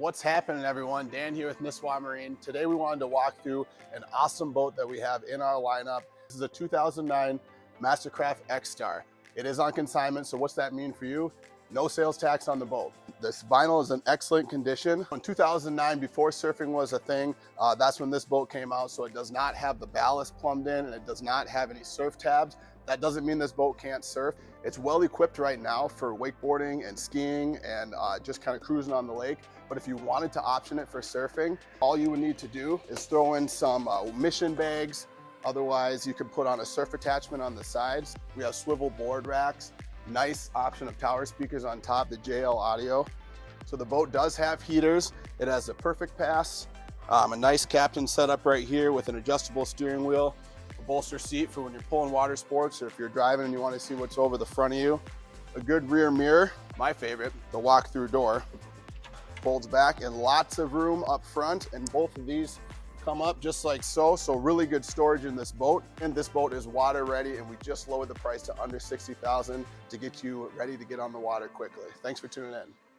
What's happening, everyone? Dan here with Nisswa Marine. Today we wanted to walk through an awesome boat that we have in our lineup. This is a 2009 MasterCraft XStar. It is on consignment, so what's that mean for you? No sales tax on the boat. This vinyl is in excellent condition. In 2009, before surfing was a thing, that's when this boat came out, so it does not have the ballast plumbed in and it does not have any surf tabs. That doesn't mean this boat can't surf. It's well equipped right now for wakeboarding and skiing and just kind of cruising on the lake. But if you wanted to option it for surfing, all you would need to do is throw in some mission bags. Otherwise, you could put on a surf attachment on the sides. We have swivel board racks, nice option of tower speakers on top, the JL audio. So the boat does have heaters. It has a perfect pass, a nice captain setup right here with an adjustable steering wheel, a bolster seat for when you're pulling water sports or if you're driving and you want to see what's over the front of you. A good rear mirror, my favorite, the walk-through door. Folds back and lots of room up front, and both of these come up just like so. So really good storage in this boat, and this boat is water ready, and we just lowered the price to under $60,000 to get you ready to get on the water quickly. Thanks for tuning in.